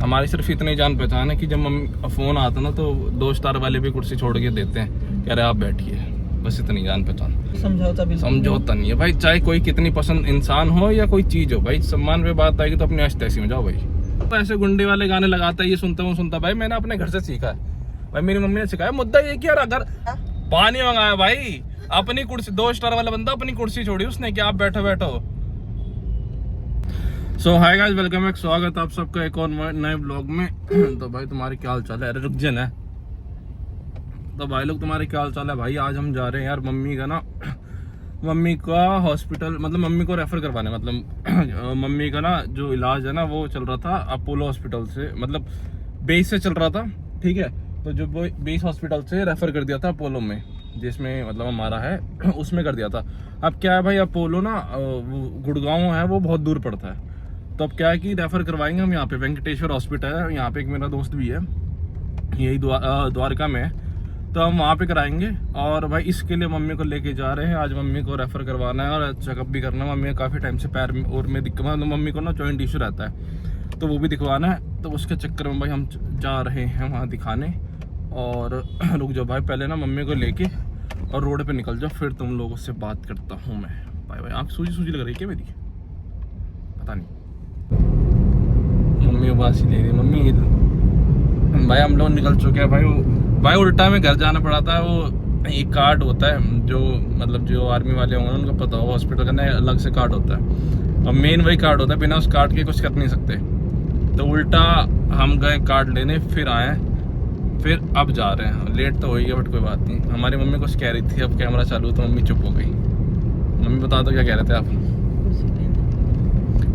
हमारी सिर्फ इतनी जान पहचान है कि जब मम्मी फ़ोन आता ना तो 2 स्टार वाले भी कुर्सी छोड़ के देते हैं, कह रहे आप बैठिए, बस इतनी जान पहचान। समझौता नहीं है भाई, चाहे कोई कितनी पसंद इंसान हो या कोई चीज़ हो भाई, सम्मान पे बात आएगी तो अपनी ऐसी में जाओ भाई। तो ऐसे गुंडे वाले गाने लगाता है, ये सुनता हूँ सुनता भाई, मैंने अपने घर से सीखा है भाई, मेरी मम्मी ने सिखाया। मुद्दा ये कि यार अगर पानी मंगाया भाई, अपनी कुर्सी 2 स्टार वाला बंदा अपनी कुर्सी छोड़ी उसने कि आप बैठो बैठो। सो हाय गाइस, वेलकम बैक, स्वागत आप सबका एक और नए ब्लॉग में। तो भाई तुम्हारे क्या हाल चाल है? अरे रुक जा ना। तो भाई लोग तुम्हारे क्या हाल चाल है भाई? आज हम जा रहे हैं यार मम्मी का ना, मम्मी का हॉस्पिटल, मतलब मम्मी को रेफर करवाने, मतलब मम्मी का ना जो इलाज है ना वो चल रहा था अपोलो हॉस्पिटल से, मतलब बेस से चल रहा था, ठीक है। तो जो वो बेस हॉस्पिटल से रेफर कर दिया था अपोलो में, जिसमें मतलब हमारा है उसमें कर दिया था। अब क्या है भाई, अपोलो ना गुड़गांव है, वो बहुत दूर पड़ता है। तो अब क्या है कि रेफर करवाएंगे हम यहाँ पे, वेंकटेश्वर हॉस्पिटल है यहाँ पे, एक मेरा दोस्त भी है यही द्वारका में है, तो हम वहाँ पे कराएंगे। और भाई इसके लिए मम्मी को लेके जा रहे हैं, आज मम्मी को रेफर करवाना है और चेकअप भी करना है। मम्मी का काफ़ी टाइम से पैर में और में दिक्कत, मतलब मम्मी को ना जॉइंट इशू रहता है, तो वो भी दिखवाना है। तो उसके चक्कर में भाई हम जा रहे हैं वहाँ दिखाने। और रुक जाओ भाई, पहले ना मम्मी को लेके और रोड पे निकल जाओ, फिर तुम लोगों से बात करता हूँ मैं। भाई भाई आँख सूजी सूजी लग रही है क्या मेरी? पता नहीं, मम्मी उबासी ले रही। मम्मी भाई हम लोग निकल चुके हैं भाई उल्टा में घर जाना पड़ा था। वो एक कार्ड होता है जो, मतलब जो आर्मी वाले होंगे उनको पता होगा, हॉस्पिटल का ना अलग से कार्ड होता है और मेन वही कार्ड होता है, बिना उस कार्ड के कुछ कर नहीं सकते। तो उल्टा हम गए कार्ड लेने, फिर आए, फिर अब जा रहे हैं। लेट तो हो ही गया बट कोई बात नहीं। हमारी मम्मी कुछ कह रही थी, अब कैमरा चालू तो मम्मी चुप हो गई। मम्मी बता दो क्या कह रहे थे आप?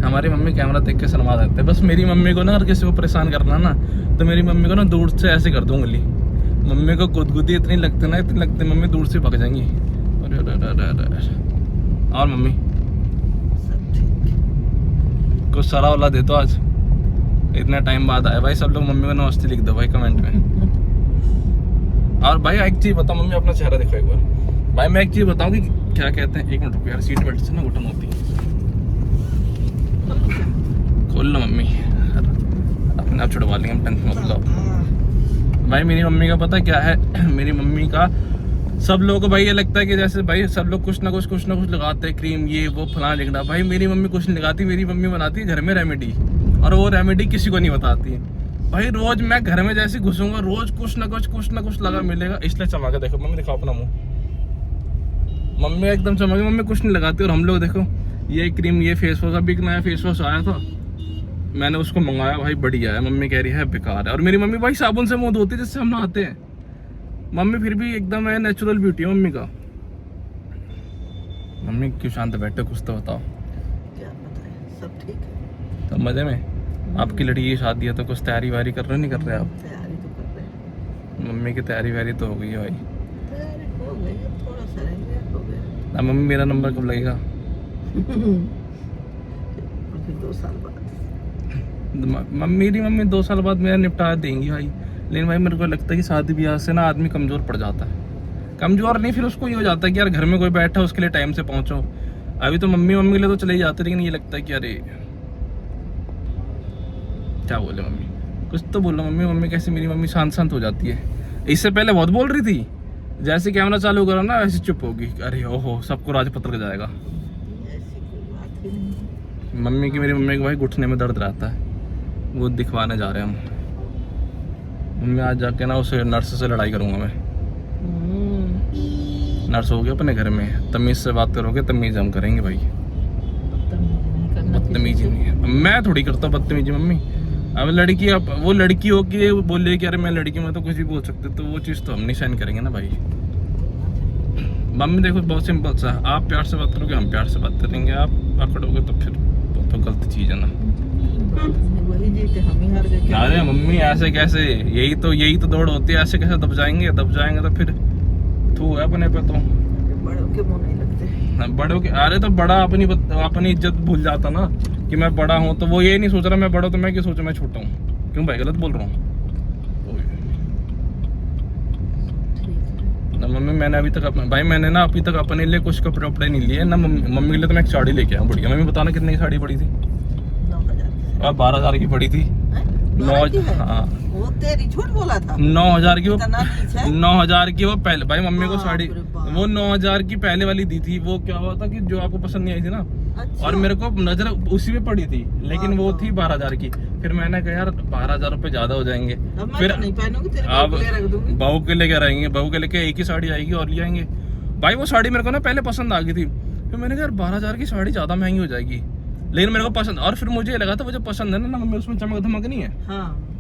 हमारी मम्मी कैमरा देख के शर्मा देते हैं। बस मेरी मम्मी को ना अगर किसी को परेशान करना ना, तो मेरी मम्मी को ना दूर से ऐसे कर दूँ उंगली। मम्मी को गुदगुदी इतनी लगती ना, इतनी लगती, मम्मी दूर से भाग जाएंगी। और मम्मी कुछ सलाह वाला दे दो, आज इतना टाइम बाद आया भाई। सब लोग मम्मी को नमस्ते लिख दो भाई कमेंट में। और भाई एक चीज़ बताओ, मम्मी अपना चेहरा देखो एक बार। भाई मैं एक चीज़ बताऊँ कि क्या कहते हैं, एक मिनट रुको यार, सीट बेल्ट से ना घुटन होती है। खोल लो मम्मी, अपने आप छुड़वा लेंगे हम, टेंशन मत लो। भाई मेरी मम्मी का पता क्या है, मेरी मम्मी का सब लोगों को भाई ये लगता है कि जैसे भाई सब लोग कुछ ना कुछ लगाते हैं, क्रीम ये वो फलाना लिखना। भाई मेरी मम्मी कुछ नहीं लगाती, मेरी मम्मी बनाती है घर में रेमेडी, और वो रेमेडी किसी को नहीं बताती। भाई रोज मैं घर में जैसे घुसूंगा, रोज कुछ ना कुछ लगा मिलेगा। इसलिए चमका, देखो मम्मी दिखाओ अपना मुँह, मम्मी एकदम चमकी, मम्मी कुछ नहीं लगाती। और हम लोग देखो ये क्रीम, ये फेस वॉश, अभी एक नया फेस वॉश आया था, मैंने उसको मंगाया भाई, बढ़िया है। मम्मी कह रही है बेकार है। और मेरी मम्मी भाई साबुन से मुंह धोती है जिससे हम नहाते हैं। मम्मी फिर भी एकदम है, नेचुरल ब्यूटी है मम्मी का। मम्मी क्यों शांत बैठे, कुछ तो बताओ। क्या बताएं, सब ठीक है, सब मजे में। आपकी लड़की की शादी है तो कुछ तैयारी वारी कर रहे नहीं कर रहे आप? तैयारी तो कर रहे हैं। मम्मी की तैयारी वारी तो हो गई है भाई। तैयारी हो गई, अब थोड़ा सा रह गया, हो गया। अब मम्मी मेरा नंबर कब लगेगा? फिर 2 साल बाद। मेरी मम्मी 2 साल बाद मेरा निपटा देंगी भाई। लेकिन भाई मेरे को लगता है कि शादी ब्याह से ना आदमी कमज़ोर पड़ जाता है। कमज़ोर नहीं, फिर उसको ये हो जाता है कि यार घर में कोई बैठा है उसके लिए टाइम से पहुंचो। अभी तो मम्मी के लिए तो चले ही जाते, लेकिन ये लगता है कि अरे क्या बोले मम्मी, कुछ तो बोलो मम्मी। मम्मी कैसे, मेरी मम्मी शांत हो जाती है। इससे पहले बहुत बोल रही थी, जैसे कैमरा चालू करो ना वैसे चुप होगी। अरे ओहो, सबको राजपत्र का जाएगा। ऐसी कोई बात ही नहीं। मम्मी की, मेरी मम्मी को भाई घुटने में दर्द रहता है, वो दिखवाने जा रहे हैं हम। मम्मी आज जाके ना उसे नर्स से लड़ाई करूंगा मैं। नर्स होगी अपने घर में, तमीज़ से बात करोगे, तमीज़ हम करेंगे भाई। बदतमीजी नहीं है, मैं थोड़ी करता हूँ बदतमीजी मम्मी। अब लड़की, अब वो लड़की हो कि बोले कि अरे मैं लड़की में तो कुछ भी बोल सकते, तो वो चीज़ तो हम नहीं सहन करेंगे ना भाई। मम्मी देखो बहुत सिंपल सा, आप प्यार से बात करोगे, हम प्यार से बात करेंगे। आप पकड़ोगे तो फिर तो गलत चीज़ है ना। वही जीते, हम ही हार गए। अरे मम्मी ऐसे कैसे, यही तो दौड़ होती है। ऐसे कैसे दब जाएंगे तो फिर थू है अपने पे। तो बड़ों के मुंह नहीं लगते। बड़ों के, अरे तो बड़ा अपनी इज्जत भूल जाता ना कि मैं बड़ा हूँ, तो वो ये नहीं सोच रहा मैं बड़ा, तो मैं क्यों सोचूं मैं छोटा हूँ? क्यों भाई गलत बोल रहा हूँ? ना मम्मी, मैंने अभी तक अपने लिए कुछ कपड़े नहीं लिए ना। मम्मी के लिए तो मैं एक साड़ी लेके आया बढ़िया। मम्मी बताना कितने की साड़ी पड़ी थी? 9,000। और 12,000 की पड़ी थी। हाँ वो तेरी झूठ बोला था। 9,000 की वो इतना नीच है। 9,000 की वो पहले भाई मम्मी को बाप साड़ी रे बाप। वो 9,000 की पहले वाली दी थी। वो क्या हुआ था कि जो आपको पसंद नहीं आई थी ना, अच्छा। और मेरे को नजर उसी पे पड़ी थी, लेकिन वो थी 12,000 की। फिर मैंने कहा यार 12,000 रुपए ज्यादा हो जाएंगे, अब मैं फिर तो नहीं पहनूंगी, तेरे बहू अब के लिए रख दूंगी। बहू के लेके रहेंगे, बहू के लेके एक ही साड़ी आएगी और ले आएंगे। भाई वो साड़ी मेरे को ना पहले पसंद आ गई थी, फिर मैंने कहा यार 12,000 की साड़ी ज्यादा महंगी हो जाएगी, लेकिन मेरे को पसंद, और फिर मुझे लगा था वो जो पसंद है ना मम्मी, उसमें चमक धमक नहीं है। हाँ।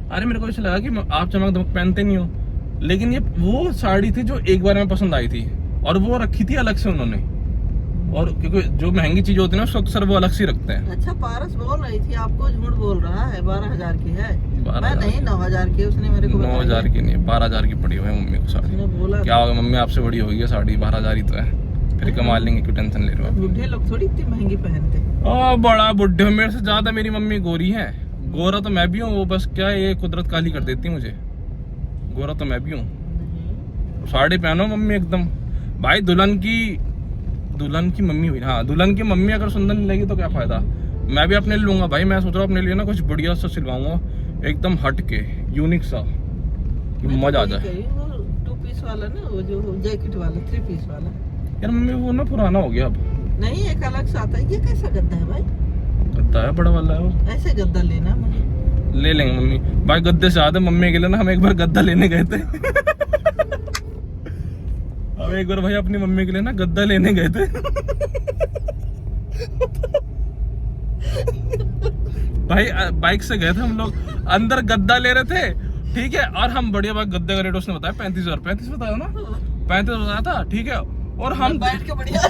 अरे मेरे को ऐसा लगा कि आप चमक धमक पहनते नहीं हो, लेकिन ये वो साड़ी थी जो एक बार में पसंद आई थी, और वो रखी थी अलग से उन्होंने। और क्योंकि जो महंगी चीज होती है ना उसको अक्सर वो अलग से रखते हैं। अच्छा, पारस बोल रही थी आपको झूठ बोल रहा है, 12,000 की है। 12,000 मैं नहीं, 9,000 की उसने मेरे को 9,000 की नहीं, 12,000 की पड़ी हुई है मम्मी को साड़ी। उसने बोला क्या होगा मम्मी, आपसे बड़ी होगी है साड़ी, 12,000 ही तो है, फिर कमा लेंगे, क्यों टेंशन ले रहे हो। बुढ़े लोग थोड़ी इतनी महंगी पहनते। ओ बड़ा बुढ़े, मेरे से ज्यादा मेरी मम्मी गोरी है। गोरा तो मैं भी हूँ, वो बस क्या है ये कुदरत काली कर देती है मुझे। गोरा तो मैं भी हूँ। साड़ी पहनो मम्मी एकदम। भाई दुल्हन की मम्मी हुई, हाँ दुल्हन की मम्मी अगर सुंदर नहीं लगी तो क्या फायदा। मैं भी अपने लिए लूंगा भाई, मैं सोच रहा हूँ अपने लिए ना कुछ बढ़िया सा सिलवाऊंगा, एकदम हट के यूनिक सा, मजा आ जाए। 2 पीस वाला ना, वो जो जैकेट वाला 3 पीस वाला। यार मम्मी वो ना पुराना हो गया अब। नहीं, एक अलग सा आता है। ये कैसा गद्दा है भाई? गद्दा है, बड़ा वाला है वो। ऐसे गद्दा लेना है मुझे। ले लेंगे मम्मी। भाई गद्दे से आते मम्मी के लिए ना, हम एक बार गद्दा लेने गए थे। अब एक बार भाई अपनी मम्मी के लिए ना गद्दा लेने गए थे। भाई बाइक से गए थे हम लोग, अंदर गद्दा ले रहे थे, ठीक है, और हम बढ़िया बात, गद्दे का रेट उसने बताया 35,000। 35 बताया ना, 35 बताया था, ठीक है। और हम बैठ के बढ़िया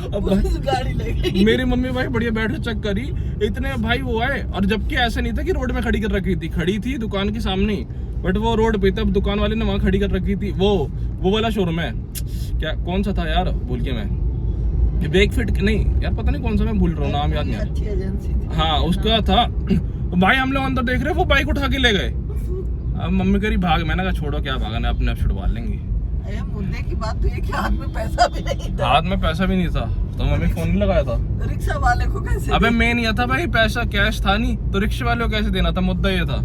अब गाड़ी ले गई। मेरी मम्मी भाई बढ़िया बैठ के चेक करी, इतने भाई वो आए, और जबकि ऐसा नहीं था कि रोड में खड़ी कर रखी थी, खड़ी थी दुकान के सामने, बट वो रोड पे तब दुकान वाले ने वहां खड़ी कर रखी थी। वो वाला शोरूम है, क्या कौन सा था यार, भूल गया मैं, बेक फिट नहीं यार, पता नहीं कौन सा, मैं भूल रहा हूँ, नाम याद नहीं आ रहा। अच्छी एजेंसी थी। हाँ उसका था। भाई हम लोग अंदर देख रहे, वो बाइक उठा के ले गए। अब मम्मी कह रही भाग, मैंने कहा छोड़ो क्या भागना, अपने आप छुड़वा लेंगे। अरे मुद्दे की बात तो ये कि हाथ में पैसा भी नहीं था। हाथ में पैसा भी नहीं था तो मम्मी फोन नहीं लगाया था। रिक्शा वाले को कैसे अबे मेन ये था भाई, पैसा कैश था नहीं तो रिक्शे वाले को कैसे देना था, मुद्दा ये था।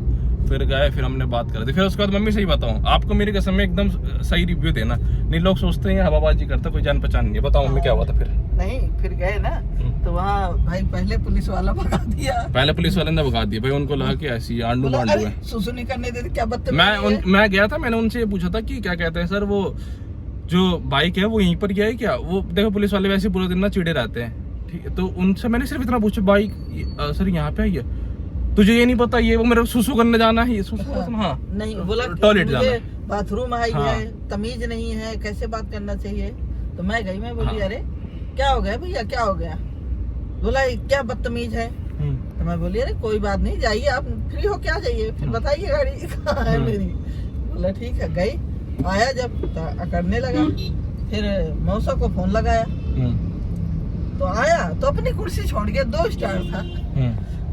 फिर गए, फिर हमने बात कर दी, फिर उसके बाद मम्मी सही बताऊं आपको, मेरी कसम में एकदम सही रिव्यू देना, नहीं लोग सोचते हैं हवाबाजी करता, कोई जान पहचान नहीं है। बताओ मम्मी क्या हुआ था फिर? नहीं, फिर गए ना तो वहाँ भाई पहले पुलिस वाला भगा दिया। पहले पुलिस वाले ने भगा दिया भाई, उनको लगा कि ऐसी आंडू मांडू है। सुसु नहीं करने देते, क्या बदतमीजी है। मैं गया था, मैंने उनसे ये पूछा था कि क्या कहते हैं सर, वो जो बाइक है वो यहीं पर गया है क्या? वो देखो पुलिस वाले वैसे पूरे दिन ना चिड़े रहते हैं, ठीक है, तो उनसे मैंने सिर्फ इतना पूछा, बाइक सर यहाँ पे आई है, तुझे ये नहीं पता ये वो मेरे सुसु करने जाना है, ये सुसु हाँ नहीं बोला, टॉयलेट जाना है, बाथरूम आई हाँ। है, तमीज नहीं है, कैसे बात करना चाहिए। तो मैं गई, मैं बोली हाँ। अरे क्या हो गया भैया, क्या हो गया? बोला क्या बदतमीज है। तो मैं बोली अरे कोई बात नहीं, जाइए आप फ्री हो क्या, जाइए फिर बताइए गाड़ी कहाँ है मेरी। बोला ठीक है। गई, आया जब करने लगा, फिर मौसा को फोन लगाया तो आया, तो अपनी कुर्सी छोड़ के 2 स्टार था,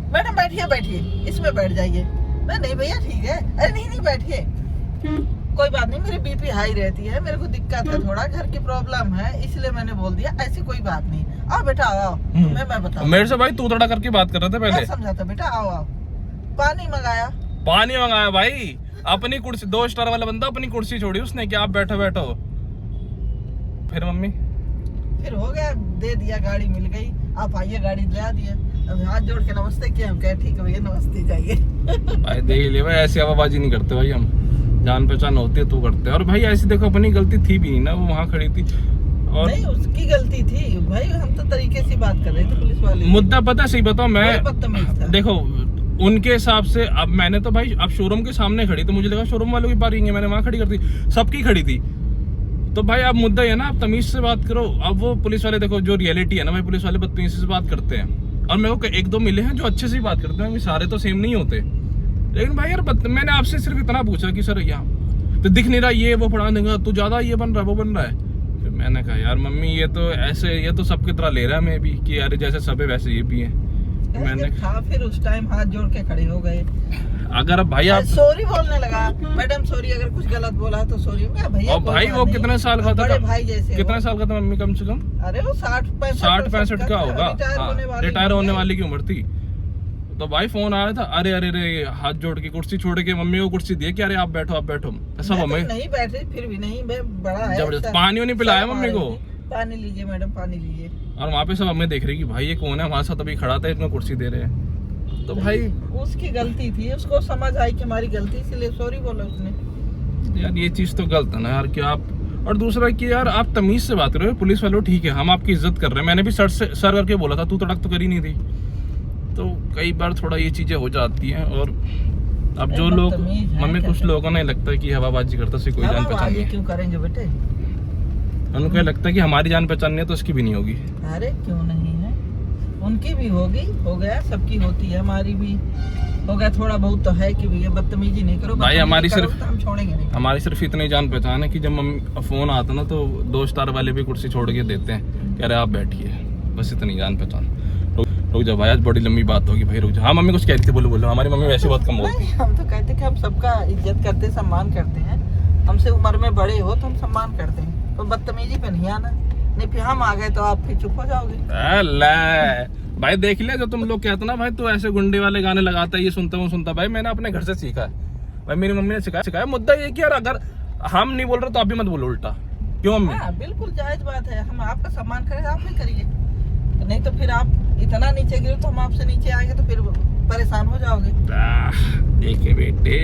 मैडम बैठिए बैठिए इसमें बैठ जाइए। मैं नहीं भैया ठीक है। अरे नहीं बैठिए, कोई बात नहीं, मेरी बीपी हाई रहती है, मेरे को दिक्कत है थोड़ा, घर की प्रॉब्लम है, इसलिए मैंने बोल दिया, ऐसी कोई बात नहीं, आओ बेटा आओ, मैं बताऊं। मेरे से भाई तू तड़ा करके बात कर रहे थे पहले, समझाता बेटा आओ आओ। पानी मंगाया भाई, अपनी कुर्सी, 2 स्टार वाला बंदा अपनी कुर्सी छोड़ी उसने कि आप बैठो। फिर मम्मी फिर हो गया, दे दिया, गाड़ी मिल गई, आप आइए, गाड़ी दिला दिया। अब हाथ जोड़ के नमस्ते किया, हम कहे ठीक है भैया नमस्ते, जाइए। भाई देख ले भाई, ऐसी हवाबाजी नहीं करते भाई हम, जान पहचान होती है तो करते हैं। और भाई ऐसी देखो अपनी गलती थी भी नहीं ना, वो वहाँ खड़ी थी और नहीं उसकी गलती थी भाई, हम तो तरीके से बात कर रहे थे पुलिस वाले। मुद्दा पता सही बताओ, मैं बदतमीज था। देखो उनके हिसाब से, अब मैंने तो भाई अब शोरूम के सामने खड़ी, तो मुझे लगा शोरूम वालों की पार्किंग है, मैंने वहाँ खड़ी कर दी, सबकी खड़ी थी। तो भाई अब मुद्दा है ना, आप तमीज से बात करो। अब वो पुलिस वाले देखो, जो रियलिटी है ना भाई, पुलिस वाले बदतमीजी से बात करते हैं, और मेरे को 1-2 मिले हैं जो अच्छे से बात करते हैं, सारे तो सेम नहीं होते। लेकिन भाई यार मैंने आपसे सिर्फ इतना पूछा कि सर यहाँ तो दिख नहीं रहा, ये वो पढ़ा देगा, तू ज्यादा ये बन रहा है वो बन रहा है। फिर मैंने कहा यार मम्मी ये तो ऐसे, ये तो सबकी तरह ले रहा है मैं भी, कि यार जैसे सब है वैसे ये भी है। मैंने कहा, फिर उस टाइम हाथ जोड़ के खड़े हो गए। अगर भाई आप सॉरी बोलने लगा, मैडम सॉरी अगर कुछ गलत बोला तो सॉरी। मैं भैया और भाई वो कितने साल का था, बड़े भाई जैसे, कितने साल का था मम्मी कम से कम? अरे वो 60-65 का होगा, रिटायर होने वाली की उम्र थी। तो भाई फोन आया था, अरे अरे अरे हाथ जोड़ के कुर्सी छोड़ के मम्मी को कुर्सी दी कि अरे आप बैठो सब मैं हमें तो नहीं बैठ रही, फिर भी नहीं, मैं बड़ा है जबरदस्त ऐसा। पानी नहीं पिलाया मम्मी को। पानी लीजिए मैडम, पानी लीजिए। और वहाँ पे सब हमें देख रहे कि भाई ये कौन है हमारे साथ अभी खड़ा था, इतना कुर्सी दे रहे हैं। तो भाई उसकी गलती थी, उसको समझ आई कि हमारी गलती, इसलिए सॉरी बोला उसने। यार ये चीज तो गलत है ना यार, कि आप, और दूसरा कि यार आप तमीज से बात कर रहे हो, पुलिस वालों ठीक है हम आपकी इज्जत कर रहे हैं, मैंने भी सर करके बोला था, तू तड़क तो करी नहीं थी। तो कई बार थोड़ा ये चीजें हो जाती हैं। और अब जो लोग मम्मी कुछ लोगों को नहीं लगता है कि हवाबाजी करता से कोई जान पहचान नहीं, क्यों करेंगे बेटे, उनको लगता है कि हमारी जान पहचान नहीं है तो उसकी भी नहीं होगी। अरे क्यों नहीं है, उनकी भी होगी, हो गया, सबकी होती है, हमारी भी हो गया थोड़ा बहुत तो है कि भैया बदतमीजी नहीं करो भाई। हमारी सिर्फ हम छोड़ेंगे नहीं, हमारी सिर्फ इतनी जान पहचान है कि जब मम्मी फोन आता ना तो 2 स्टार वाले भी कुर्सी छोड़ के देते हैं, कह रहे आप बैठिए, बस इतनी जान पहचान। रुक जा भाई, आज बड़ी लंबी बात होगी भाई, रुक जा। हाँ मम्मी कुछ कह रही थी, बोलो। हमारी मम्मी वैसे बहुत कम बोलती है। हम तो कहते हैं कि हम सबका इज्जत करते, सम्मान करते हैं, हमसे उम्र में बड़े हो तो हम सम्मान करते हैं, तो बदतमीजी पे नहीं आना, नहीं फिर हम आ गए तो आप फिर चुप हो जाओगे। भाई देख लिया जो तुम लोग कहते ना भाई तू ऐसे गुंडे वाले गाने लगाता है, ये सुनता भाई, मैंने अपने घर से सीखा है भाई, मेरी मम्मी ने सिखाया। मुद्दा ये कि यार अगर हम नहीं बोल रहे तो आप भी मत बोलो उल्टा, क्यों मम्मी? हाँ, बिल्कुल जायज बात है, हम आपका सम्मान करें, आप नहीं करिए, तो नहीं तो फिर आप इतना नीचे गिरो तो हम आपसे नीचे आएंगे तो फिर परेशान हो जाओगे। देखिए बेटे,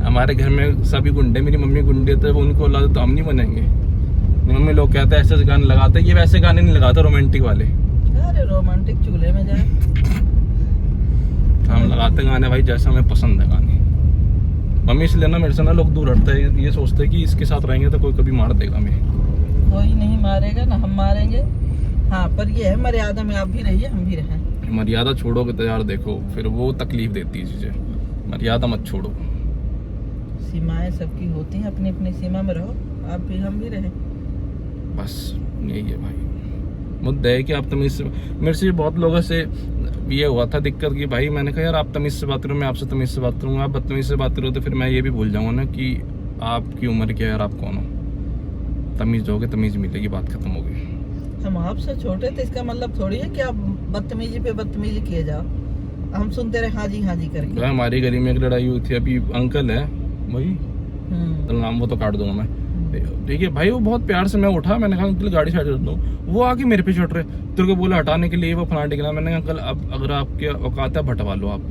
हमारे घर में सभी गुंडे, मेरी मम्मी गुंडे थे, उनको औलाद तो हम नहीं बनेंगे। मम्मी लोग कहते हैं ऐसे गाने लगाते, ये वैसे गाने नहीं लगाते रोमांटिक वाले। अरे रोमांटिक चूल्हे में जाए, हम लगाते गाने भाई जैसा हमें पसंद है गाने। मम्मी इसलिए ना मेरे से ना लोग दूर हटते हैं, ये सोचते हैं कि इसके साथ रहेंगे तो कोई कभी मार देगा हमें। कोई नहीं मारेगा ना, हम मारेंगे। हाँ पर ये है, मर्यादा में आप भी रहिए, हम भी रहें। मर्यादा छोड़ोगे तो यार देखो फिर वो तकलीफ देती है चीजें, मर्यादा मत छोड़ो। सीमाएं सबकी होती हैं, अपनी अपनी सीमा में रहो, आप भी हम भी रहें, बस यही है भाई। मुद्दा है कि आप तमीज से, मेरे से बहुत लोगों से ये हुआ था दिक्कत कि भाई मैंने कहा यार आप तमीज से बात करो, मैं आपसे तमीज से बात करूँगा, आप बदतमीज से बात करो तो फिर मैं ये भी भूल जाऊँगा ना कि आपकी उम्र क्या है यार, आप कौन हो। तमीज होगे, तमीज मिलेगी, बात खत्म होगी। हम आपसे छोटे थे इसका मतलब थोड़ी है कि आप बदतमीजी पे बदतमीजी किए जाओ, हम सुनते रहे हाँ जी करके। हमारी गली में एक लड़ाई हुई थी, अभी अंकल है वही, नाम वो तो काट दूंगा मैं, ठीक है भाई। वो बहुत प्यार से मैं उठा, मैंने कहा अंकल गाड़ी साइड कर दो, वो आके मेरे पे चढ़ रहे, तेरे को बोला हटाने के लिए, वो फलाने टिकला। मैंने कहा अंकल अब अगर आपके औकात है भटवा लो आप।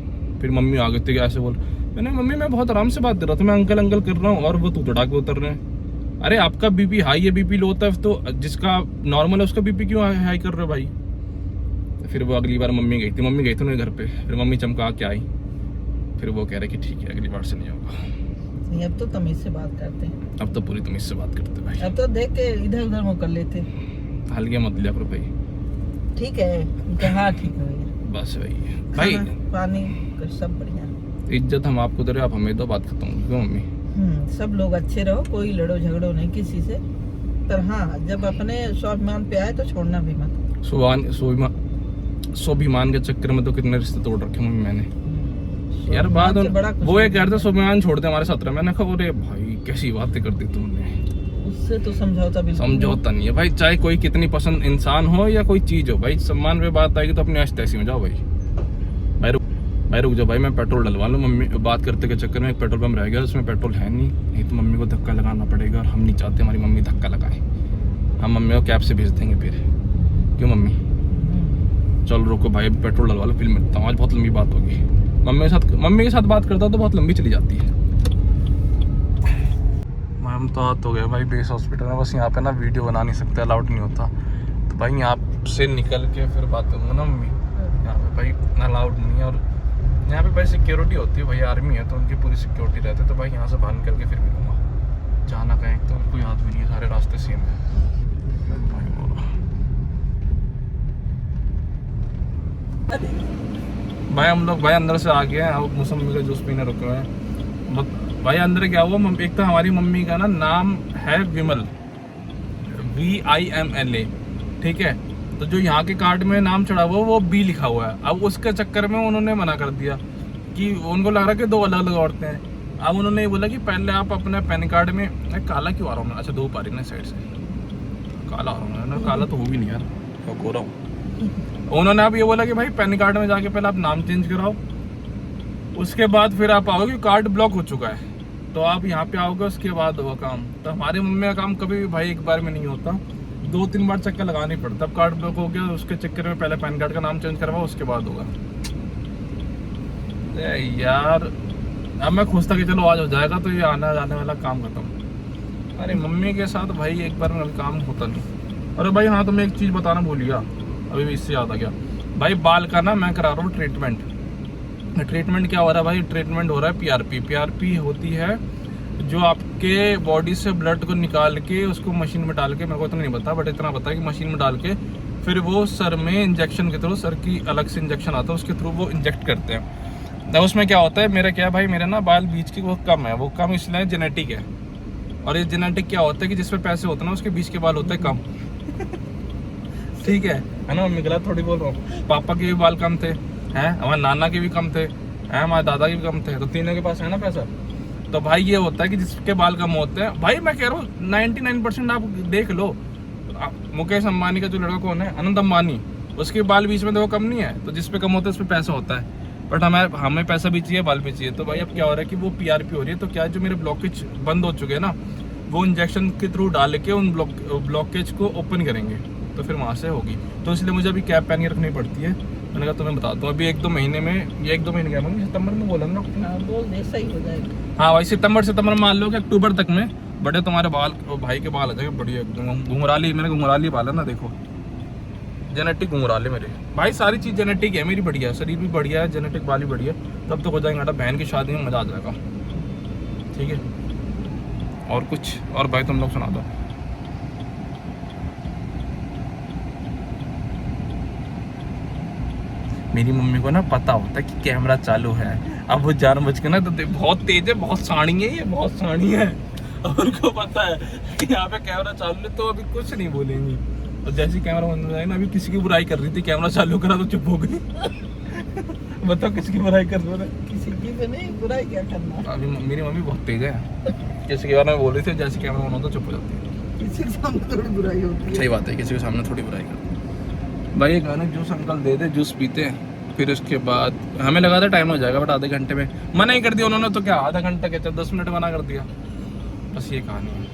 फिर मम्मी आ गई थी ऐसे बोल, मैंने मम्मी मैं बहुत आराम से बात कर रहा था, मैं अंकल अंकल कर रहा हूँ और वो तू तड़ा के उतर रहे हैं। अरे आपका बीपी हाई है, बीपी लो होता है तो जिसका नॉर्मल है उसका बीपी क्यों हाई कर रहे हो भाई। फिर वो अगली बार मम्मी गई थी उनके घर पे, फिर मम्मी चमका के आई, फिर वो कह रहे कि ठीक है अगली बार से नहीं होगा। नहीं अब तो तमीज से बात करते हैं, अब तो पूरी तमीज से बात करते भाई, अब तो देख के इधर उधर मुँह कर लेते, हल्के मत लिया करो भाई। ठीक है, हाँ ठीक है भैया, बस वही है भाई, पानी सब बढ़िया, इज्जत हम आपको दे रहे, आप हमें दो, बात खत्म होगी। क्यों मम्मी? सब लोग अच्छे रहो, कोई लड़ो झगड़ो नहीं किसी से, पर हाँ जब अपने स्वाभिमान पे आए तो छोड़ना भी मत। स्वाभिमान के चक्कर में तो कितने रिश्ते तोड़ रखे मम्मी मैंने यार। बात वो ये कहते स्वाभिमान छोड़ दे हमारे साथ रहे, मैंने कहा अरे भाई कैसी बातें करती तुमने, उससे तो समझौता बिल्कुल समझौता नहीं है भाई, चाहे कोई कितनी पसंद इंसान हो या कोई चीज हो भाई, सम्मान पे बात आएगी तो अपने ऐसी तैसी में जाओ भाई। भाई रुक जाओ भाई, मैं पेट्रोल डलवा लूँ, मम्मी बात करते के चक्कर में एक पेट्रोल पंप रह गया, उसमें पेट्रोल है नहीं तो मम्मी को धक्का लगाना पड़ेगा, और हम नहीं चाहते हमारी मम्मी धक्का लगाए, हम मम्मी को कैब से भेज देंगे फिर। क्यों मम्मी? चल रुको भाई, पेट्रोल डलवा लो, फिर मिलता हूँ, आज बहुत लंबी बात होगी। मम्मी के साथ बात करता हूँ तो बहुत लंबी चली जाती है। हम तो हाथ हो गए भाई बेस हॉस्पिटल में, बस यहाँ पे ना वीडियो बना नहीं सकते, अलाउड नहीं होता, तो भाई यहाँ से निकल के फिर बात करूँगा ना मम्मी, यहाँ पे भाई इतना अलाउड नहीं है, और यहाँ पे भाई सिक्योरिटी होती है भाई, आर्मी है तो उनकी पूरी सिक्योरिटी रहती है, तो भाई यहाँ से बाहर निकल के फिर मिलूँगा, जाना कहीं तो कोई आदमी नहीं है, सारे रास्ते सेम है भाई। हम लोग भाई अंदर से आ गए हैं, अब मौसमी का जूस पीने रुके हुए हैं भाई। अंदर क्या हुआ, एक तो हमारी मम्मी का ना नाम है विमल, VIMLA, ठीक है, तो जो यहाँ के कार्ड में नाम चढ़ा हुआ वो B लिखा हुआ है। अब उसके चक्कर में उन्होंने मना कर दिया कि उनको लग रहा है कि 2 अलग अलग औरतें हैं। अब उन्होंने ये बोला कि पहले आप अपने पैन कार्ड में, काला क्यों आ रहा हूँ, अच्छा धूप आ रही है ना साइड से, काला आ रहा हूँ, काला तो हो भी नहीं यार, गोरा हूँ। उन्होंने अब ये बोला कि भाई पैन कार्ड में जाके पहले आप नाम चेंज कराओ, उसके बाद फिर आप आओगे, कार्ड ब्लॉक हो चुका है तो आप यहाँ पे आओगे, उसके बाद होगा काम। तो हमारी मम्मी का काम कभी भी भाई एक बार में नहीं होता, 2-3 बार चक्कर लगाना ही पड़ता। अब कार्ड ब्लॉक हो गया, उसके चक्कर में पहले पैन कार्ड का नाम चेंज करवाओ, उसके बाद होगा। यार अब मैं खुश था कि चलो आज हो जाएगा, तो ये आना जाने वाला काम खत्म। अरे मम्मी के साथ भाई एक बार में काम होता नहीं। अरे भाई हाँ, तो मैं एक चीज़ बताना भूल गया, अभी भी इससे याद आ गया भाई। बाल का ना मैं करा रहा हूँ ट्रीटमेंट। ट्रीटमेंट क्या हो रहा है भाई? ट्रीटमेंट हो रहा है पीआरपी। पीआरपी होती है जो आपके बॉडी से ब्लड को निकाल के उसको मशीन में डाल के, मेरे को इतना नहीं पता बट इतना पता है कि मशीन में डाल के फिर वो सर में इंजेक्शन के थ्रू, सर की अलग से इंजेक्शन आता है, उसके थ्रू वो इंजेक्ट करते हैं। तो उसमें क्या होता है, मेरा क्या भाई, मेरे ना बाल बीच की वो कम है, वो कम इसलिए जेनेटिक है। और ये जेनेटिक क्या होता है कि जिसपे पैसे होते हैं ना उसके बीच के बाल होते हैं कम। ठीक है ना, मम्मी गलत थोड़ी बोल रहा हूँ। पापा के भी बाल कम थे हैं, हमारे नाना के भी कम थे हैं, हमारे दादा के भी कम थे, तो तीनों के पास है ना पैसा। तो भाई ये होता है कि जिसके बाल कम होते हैं, भाई मैं कह रहा हूँ 99% आप देख लो, मुकेश अंबानी का जो लड़का कौन है, अनंत अंबानी, उसके बाल बीच में तो वो कम नहीं है। तो जिसपे कम होता है उस पर पैसा होता है, बट हमें पैसा भी चाहिए, बाल भी चाहिए। तो भाई अब क्या हो रहा है कि वो पीआरपी हो रही है, तो क्या जो मेरे ब्लॉकेज बंद हो चुके हैं ना, वो इंजेक्शन के थ्रू डाल के उन ब्लॉकेज को ओपन करेंगे, तो फिर वहाँ से होगी। तो इसलिए मुझे अभी कैप पहन के रखनी पड़ती है। मैंने कहा तुम्हें बताता हूँ, अभी 1-2 महीने में, ये 1-2 महीने क्या मम्मी, सितंबर में बोला ना, बोल दे, सही हो जाएगा। हाँ भाई सितंबर मान लो कि अक्टूबर तक में बड़े तुम्हारे बाल, भाई के बाल आ जाएंगे बढ़िया एकदम घुंघराली। मैंने घुंघराली बाल है ना, देखो जेनेटिक घुंघराले मेरे भाई, सारी चीज़ जेनेटिक है मेरी, बढ़िया शरीर भी बढ़िया है, जेनेटिक बाल भी बढ़िया। तब तो हो जाएगा बहन की शादी में मज़ा आ जाएगा। ठीक है, और कुछ और भाई तुम लोग सुना दो। मेरी मम्मी को ना पता होता है कि कैमरा चालू है, अब वो जानबूझ के ना, तो बहुत तेज है, बहुत साड़ी है, ये बहुत साड़ी है, और उनको पता है कि यहाँ पे कैमरा चालू है, तो अभी कुछ नहीं बोलेंगी। और जैसे कैमरा बंद हो जाएगा ना, अभी किसी की बुराई कर रही थी, कैमरा चालू करा तो चुप हो गई। बताओ किसकी बुराई कर रहे हो? किसी की भी नहीं, बुराई क्या करना। अभी मेरी मम्मी बहुत तेज है, किसी के बारे में बोल रही थी, जैसे कैमरा ऑन होता चुप हो जाती है। किसी के सामने थोड़ी बुराई होती है। सही बात है, किसी के सामने थोड़ी बुराई करती है। भाई ये गाना जूस अंकल दे दे, जूस पीते हैं, फिर उसके बाद हमें लगा था टाइम हो जाएगा, बट आधे घंटे में मना ही कर दिया उन्होंने। तो क्या आधा घंटा क्या, 10 मिनट मना कर दिया, बस ये कहानी है।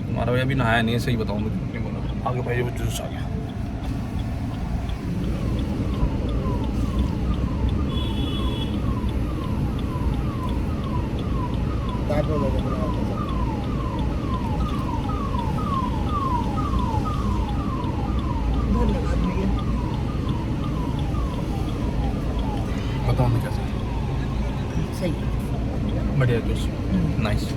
तुम्हारा भाई अभी नहाया नहीं है, सही बताऊँ तो नहीं बोला। आगे भाई वो जूस आ गया। बताओ मैं कैसे, सही बढ़िया जूस, नाइस।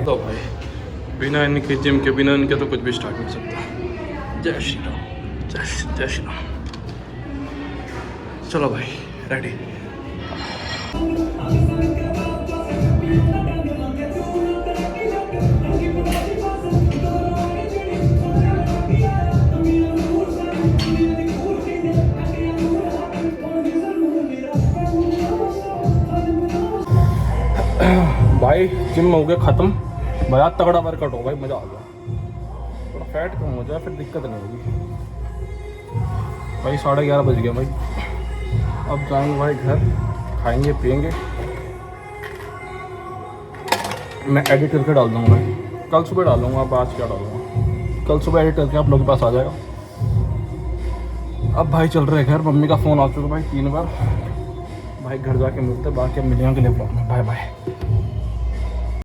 तो भाई बिना इनके जिम के, बिना इनके तो कुछ भी स्टार्ट नहीं हो सकता। जय श्री राम, जय श्री राम। चलो भाई रेडी। भाई जिम हो गया ख़त्म, मज़ा तगड़ा वर्कआउट हो भाई, मज़ा आ गया। थोड़ा फैट कम हो जाए फिर दिक्कत नहीं होगी। भाई 11:30 बज गया भाई, अब जाएंगे भाई घर, खाएंगे पिएंगे। मैं एडिट करके डाल दूँगा भाई, कल सुबह डालूँगा, अब आज क्या डालूँगा, कल सुबह एडिट करके आप लोगों के पास आ जाएगा। अब भाई चल रहे हैं घर, मम्मी का फ़ोन आ चुका भाई 3 बार। भाई घर जाके मिलते, बाकी अब मिलेंगे अगले ब्लॉग में। Bye bye.